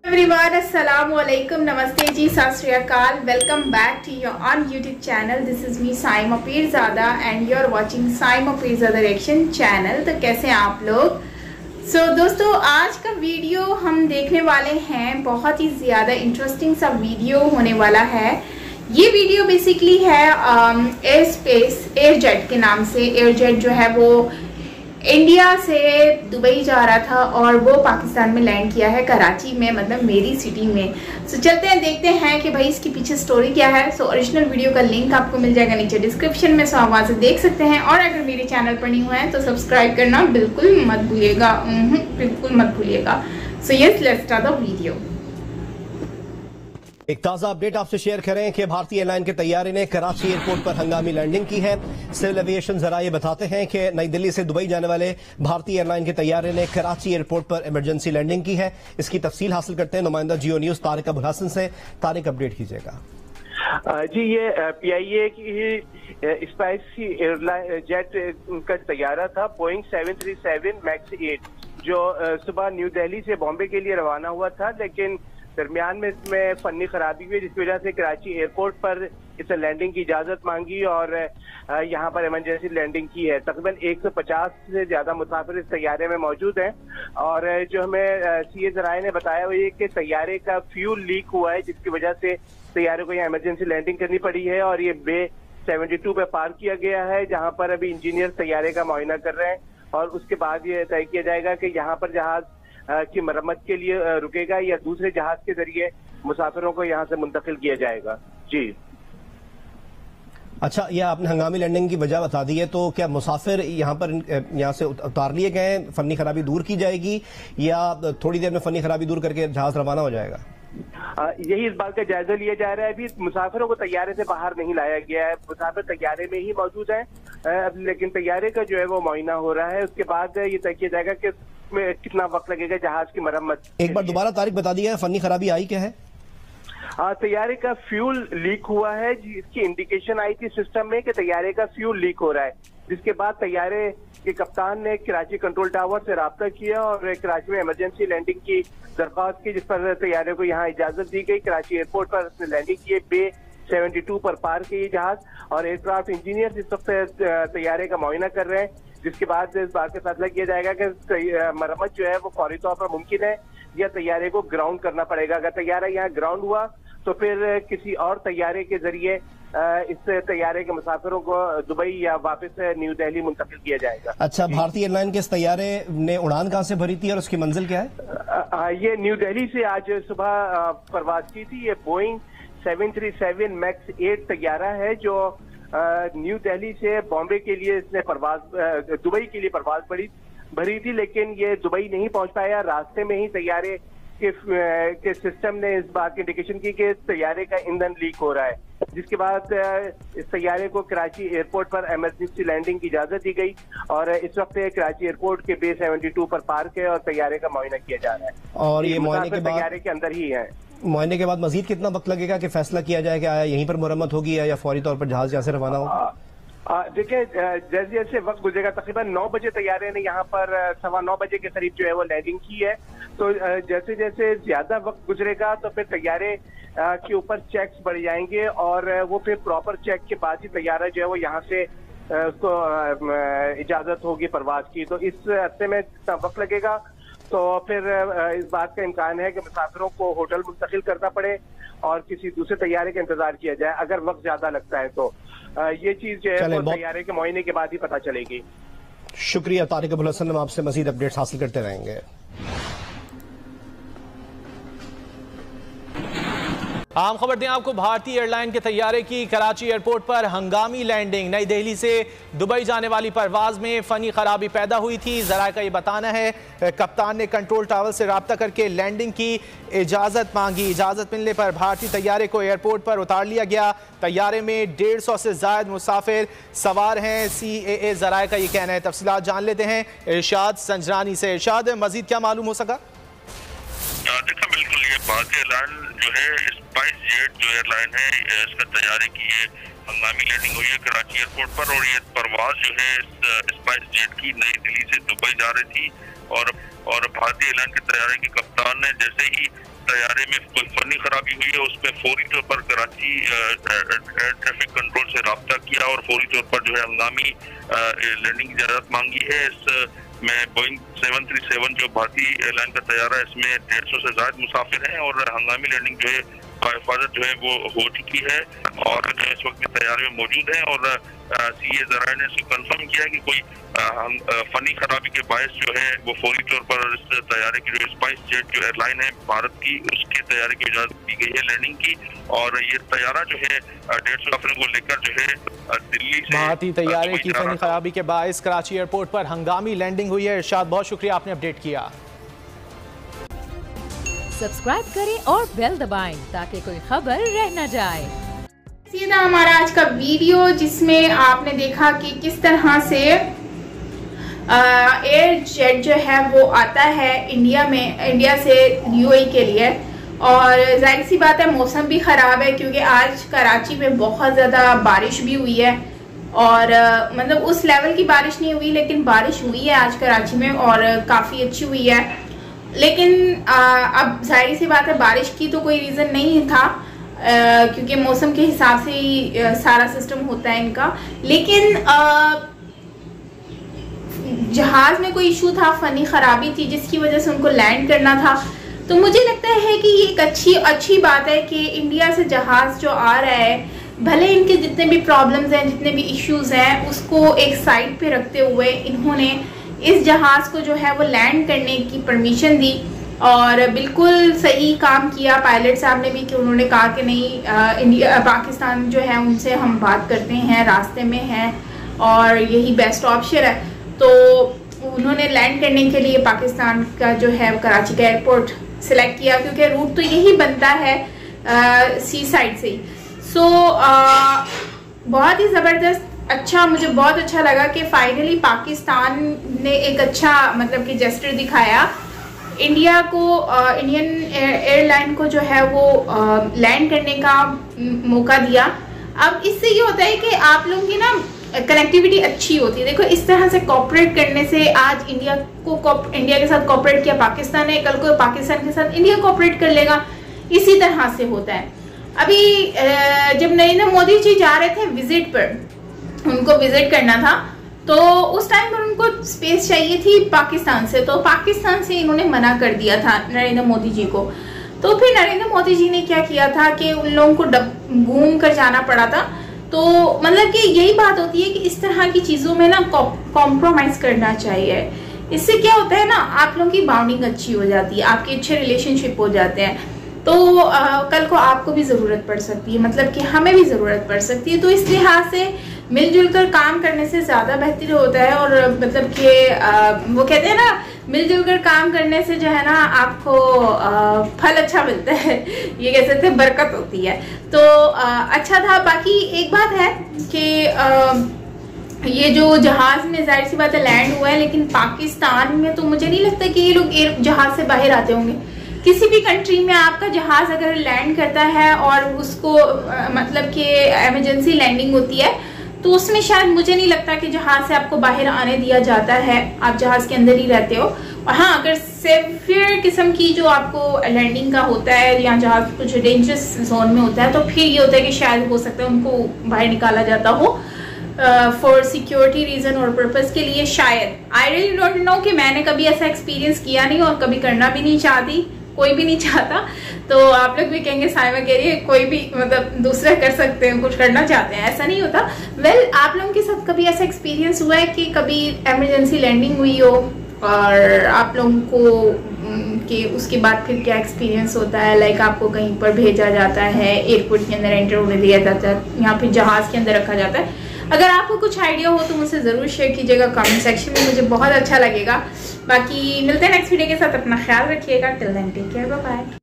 Everyone, अस्सलाम वालेकुम, नमस्ते जी, Sat Shri Akal. Welcome back to your own YouTube channel. This is me Saima Peerzada and you are watching Saima Peerzada reaction channel. तो कैसे हैं आप लोग? दोस्तों, आज का वीडियो हम देखने वाले हैं, बहुत ही ज़्यादा इंटरेस्टिंग सा वीडियो होने वाला है। ये वीडियो बेसिकली है एयर स्पेस एयरजेट के नाम से। एयरजेट जो है वो इंडिया से दुबई जा रहा था और वो पाकिस्तान में लैंड किया है, कराची में, मतलब मेरी सिटी में। चलते हैं, देखते हैं कि भाई इसके पीछे स्टोरी क्या है। ओरिजिनल वीडियो का लिंक आपको मिल जाएगा नीचे डिस्क्रिप्शन में, आप वहाँ से देख सकते हैं। और अगर मेरे चैनल पर न्यू है तो सब्सक्राइब करना बिल्कुल मत भूलिएगा, बिल्कुल मत भूलिएगा। Yes, let's start the video. एक ताजा अपडेट आपसे शेयर करें कि भारतीय एयरलाइन के तैयारे ने कराची एयरपोर्ट पर हंगामी लैंडिंग की है। सिविल एविएशन जराये बताते हैं कि नई दिल्ली से दुबई जाने वाले भारतीय एयरलाइन के तैयारे ने कराची एयरपोर्ट पर इमरजेंसी लैंडिंग की है। इसकी तफसील हासिल करते हैं नुमाइंदा जियो न्यूज तारिक अबुल हसन से। तारिक, अपडेट कीजिएगा। जी, ये PIA की स्पाइसी एयरलाइन जेट का तैयारा था, बोइंग 737 मैक्स 8, जो सुबह न्यू दिल्ली से बॉम्बे के लिए रवाना हुआ था, लेकिन दरमियान में इसमें फनी खराबी हुई, जिसकी वजह से कराची एयरपोर्ट पर इसे लैंडिंग की इजाजत मांगी और यहाँ पर इमरजेंसी लैंडिंग की है। तकरीबन 150 से ज्यादा मुसाफिर इस तैयारे में मौजूद हैं और जो हमें CA जराये ने बताया वो ये कि तैयारे का फ्यूल लीक हुआ है, जिसकी वजह से तैयारे को यहाँ इमरजेंसी लैंडिंग करनी पड़ी है और ये बे 72 पे पार्क किया गया है, जहाँ पर अभी इंजीनियर तैयारे का मुआयना कर रहे हैं और उसके बाद ये तय किया जाएगा कि यहाँ पर जहाज की मरम्मत के लिए रुकेगा या दूसरे जहाज के जरिए मुसाफिरों को यहाँ से मुंतकिल किया जाएगा। जी, अच्छा, यह आपने हंगामी लैंडिंग की वजह बता दी है, तो क्या मुसाफिर यहाँ से उतार लिए गए, फनी खराबी दूर की जाएगी या थोड़ी देर में फनी खराबी दूर करके जहाज रवाना हो जाएगा? यही इस बात का जायजा लिया जा रहा है। अभी मुसाफिरों को तैयारे से बाहर नहीं लाया गया है, मुसाफिर तैयारे में ही मौजूद हैं, लेकिन तैयारे का जो है वो मुआयना हो रहा है। उसके बाद ये तय किया जाएगा कि में कितना वक्त लगेगा जहाज की मरम्मत। एक बार दोबारा तारीख बता दिया है, फनी खराबी आई क्या है? तैयारे का फ्यूल लीक हुआ है, जिसकी इंडिकेशन आई थी सिस्टम में कि तैयारे का फ्यूल लीक हो रहा है, जिसके बाद तैयारे के कप्तान ने कराची कंट्रोल टावर से राब्ता किया और कराची में इमरजेंसी लैंडिंग की दरख्वास्त की, जिस पर तैयारे को यहाँ इजाजत दी गई। कराची एयरपोर्ट पर उसने लैंडिंग की, बे 72 पर पार किए जहाज और एयरक्राफ्ट इंजीनियर इस वक्त तैयारे का मुआयना कर रहे हैं, जिसके बाद इस बात का फैसला किया जाएगा कि मरम्मत जो है वो फौरी तौर पर मुमकिन है या तैयारे को ग्राउंड करना पड़ेगा। अगर तैयारा यहाँ ग्राउंड हुआ तो फिर किसी और तैयारे के जरिए इस तैयारे के मुसाफिरों को दुबई या वापस न्यू दिल्ली मुंतकिल किया जाएगा। अच्छा, भारतीय एयरलाइन के इस तैयारे ने उड़ान कहाँ से भरी थी और उसकी मंजिल क्या है? ये न्यू दिल्ली से आज सुबह परवाज की थी। ये बोइंग 737 मैक्स 8 तैयारा है, जो न्यू दिल्ली से बॉम्बे के लिए इसने दुबई के लिए परवाज भरी थी, लेकिन ये दुबई नहीं पहुंच पाया। रास्ते में ही तैयारे के सिस्टम ने इस बात की इंडिकेशन की कि तैयारे का ईंधन लीक हो रहा है, जिसके बाद इस तैयारे को कराची एयरपोर्ट पर इमरजेंसी लैंडिंग की इजाजत दी गई और इस वक्त कराची एयरपोर्ट के बे 72 पर पार्क है और तैयारे का मुआयना किया जा रहा है और ये मुआयने के बाद तैयारे के अंदर ही है। मुआयने के बाद मजीद कितना वक्त लगेगा कि फैसला किया जाए कि आया यहीं पर मुरम्मत होगी या फौरी तौर पर जहाज यहाँ से रवाना होगा? देखिए, जैसे जैसे वक्त गुजरेगा, तकरीबन 9 बजे तैयारे ने यहाँ पर 9:15 बजे के करीब जो है वो लैंडिंग की है, तो जैसे जैसे ज्यादा वक्त गुजरेगा तो फिर तैयारे के ऊपर चेक्स बढ़ जाएंगे और वो फिर प्रॉपर चेक के बाद ही तैयारा जो है वो यहाँ से उसको इजाजत होगी परवाज की। तो इस हफ्ते में जितना वक्त लगेगा तो फिर इस बात का इम्कान है कि मुसाफिरों को होटल मुंतकिल करना पड़े और किसी दूसरे तैयारे का इंतजार किया जाए अगर वक्त ज्यादा लगता है। तो ये चीज जो है वो तैयारे के मुआयने के बाद ही पता चलेगी। शुक्रिया तारिक अबुल हसन, हम आपसे मजीद अपडेट्स हासिल करते रहेंगे। आम खबर दें आपको, भारतीय एयरलाइन के तैयारे की कराची एयरपोर्ट पर हंगामी लैंडिंग। नई दिल्ली से दुबई जाने वाली परवाज में फनी खराबी पैदा हुई थी। जराये का ये बताना है कप्तान ने कंट्रोल टावर से राब्ता करके लैंडिंग की इजाजत मांगी। इजाजत मिलने पर भारतीय तैयारे को एयरपोर्ट पर उतार लिया गया। तैयारे में 150 से ज्यादा मुसाफिर सवार हैं, CAA जराये का ये कहना है। तफसीलात जान लेते हैं इरशाद संजरानी से। इरशाद, मजीद क्या मालूम हो सका? देखा, बिल्कुल ये भारतीय एयरलाइन जो है स्पाइस जेट जो एयरलाइन है इसका तैयारी की है हंगामी लैंडिंग हुई है कराची एयरपोर्ट पर। और ये परवाज जो है स्पाइस जेट की नई दिल्ली से दुबई जा रही थी और भारतीय एयरलाइन के तैयारी के कप्तान ने जैसे ही तैयारे में कोई फनी खराबी हुई है उसमें फौरी तौर पर कराची एयर ट्रैफिक कंट्रोल से रब्ता किया और फौरी तौर पर जो है हंगामी लैंडिंग की इजाजत मांगी है। इसमें बोइंग 737 जो भारतीय एयरलाइन का तैयारा है इसमें 150 से ज्यादा मुसाफिर हैं और हंगामी लैंडिंग जो है हिफाजत जो है वो हो चुकी है और जो इस वक्त तैयारी में मौजूद है। और सीए जराये ने इसको कंफर्म किया कि कोई फनी खराबी के बायस जो है वो फौरी तौर पर इस तैयारी की जो स्पाइस जेट जो एयरलाइन है भारत की उसके तैयारी की इजाजत दी गई है लैंडिंग की। और ये तैयारा जो है 150 मुसाफिरों को लेकर जो है दिल्ली से भारतीय तैयारे की फनी खराबी के बायस कराची एयरपोर्ट पर हंगामी लैंडिंग हुई है। इरशाद, बहुत शुक्रिया, आपने अपडेट किया। सब्सक्राइब करें और बेल दबाएं ताकि कोई खबर रह न जाए। सीधा हमारा आज का वीडियो जिसमें आपने देखा कि किस तरह से एयर जेट जो है वो आता है इंडिया से यूएई के लिए। और जाहिर सी बात है मौसम भी ख़राब है क्योंकि आज कराची में बहुत ज़्यादा बारिश भी हुई है और मतलब उस लेवल की बारिश नहीं हुई लेकिन बारिश हुई है आज कराची में और काफ़ी अच्छी हुई है। लेकिन अब जाहिर सी बात है बारिश की तो कोई रीज़न नहीं था क्योंकि मौसम के हिसाब से ही सारा सिस्टम होता है इनका। लेकिन जहाज़ में कोई इशू था, फनी खराबी थी जिसकी वजह से उनको लैंड करना था। तो मुझे लगता है कि ये एक अच्छी बात है कि इंडिया से जहाज़ जो आ रहा है भले इनके जितने भी प्रॉब्लम्स हैं जितने भी इश्यूज हैं उसको एक साइड पे रखते हुए इन्होंने इस जहाज़ को जो है वो लैंड करने की परमिशन दी और बिल्कुल सही काम किया पायलट साहब ने भी कि उन्होंने कहा कि नहीं पाकिस्तान जो है उनसे हम बात करते हैं, रास्ते में हैं और यही बेस्ट ऑप्शन है। तो उन्होंने लैंड करने के लिए पाकिस्तान का जो है कराची का एयरपोर्ट सिलेक्ट किया क्योंकि रूट तो यही बनता है सी साइड से ही। सो बहुत ही ज़बरदस्त मुझे बहुत अच्छा लगा कि फाइनली पाकिस्तान ने एक अच्छा मतलब कि जेस्चर दिखाया, इंडिया को इंडियन एयरलाइन को जो है वो लैंड करने का मौका दिया। अब इससे ये होता है कि आप लोगों की ना कनेक्टिविटी अच्छी होती है। देखो इस तरह से कोऑपरेट करने से आज इंडिया के साथ कोऑपरेट किया पाकिस्तान ने, कल को पाकिस्तान के साथ इंडिया कोऑपरेट कर लेगा, इसी तरह से होता है। अभी जब नरेंद्र मोदी जी जा रहे थे विजिट पर, उनको विजिट करना था तो उस टाइम पर उनको स्पेस चाहिए थी पाकिस्तान से, तो पाकिस्तान से इन्होंने मना कर दिया था नरेंद्र मोदी जी को। तो फिर नरेंद्र मोदी जी ने क्या किया था कि उन लोगों को घूम कर जाना पड़ा था। तो मतलब कि यही बात होती है कि इस तरह की चीज़ों में ना कॉम्प्रोमाइज़ करना चाहिए। इससे क्या होता है ना आप लोगों की बाउंडिंग अच्छी हो जाती है, आपके अच्छे रिलेशनशिप हो जाते हैं। तो कल को आपको भी ज़रूरत पड़ सकती है, मतलब कि हमें भी ज़रूरत पड़ सकती है। तो इस लिहाज से मिलजुल कर काम करने से ज़्यादा बेहतर होता है और मतलब कि वो कहते हैं ना मिलजुल कर काम करने से जो है ना आपको फल अच्छा मिलता है, ये कह सकते हैं बरकत होती है। तो अच्छा था। बाकी एक बात है कि ये जो जहाज़ में जाहिर सी बात है लैंड हुआ है, लेकिन पाकिस्तान में तो मुझे नहीं लगता कि ये लोग जहाज़ से बाहर आते होंगे। किसी भी कंट्री में आपका जहाज़ अगर लैंड करता है और उसको मतलब कि इमरजेंसी लैंडिंग होती है तो उसमें शायद मुझे नहीं लगता कि जहाज़ से आपको बाहर आने दिया जाता है, आप जहाज़ के अंदर ही रहते हो। और हाँ, अगर सेवियर किस्म की जो आपको लैंडिंग का होता है या जहाज़ कुछ डेंजरस जोन में होता है तो फिर ये होता है कि शायद हो सकता है उनको बाहर निकाला जाता हो फॉर सिक्योरिटी रीज़न और पर्पज़ के लिए। शायद आई रियली डोंट नो कि मैंने कभी ऐसा एक्सपीरियंस किया नहीं और कभी करना भी नहीं चाहती, कोई भी नहीं चाहता। तो आप लोग भी कहेंगे साइमा कह रही है कोई भी मतलब दूसरा कर सकते हैं, कुछ करना चाहते हैं, ऐसा नहीं होता। वेल आप लोगों के साथ कभी ऐसा एक्सपीरियंस हुआ है कि कभी इमरजेंसी लैंडिंग हुई हो और आप लोगों को कि उसके बाद फिर क्या एक्सपीरियंस होता है? लाइक आपको कहीं पर भेजा जाता है, एयरपोर्ट के अंदर एंटर होने दिया जाता है या फिर जहाज़ के अंदर रखा जाता है। अगर आपको कुछ आइडिया हो तो मुझसे ज़रूर शेयर कीजिएगा कमेंट सेक्शन में, मुझे बहुत अच्छा लगेगा। बाकी मिलते हैं नेक्स्ट वीडियो के साथ, अपना ख्याल रखिएगा। Till then take care, bye bye.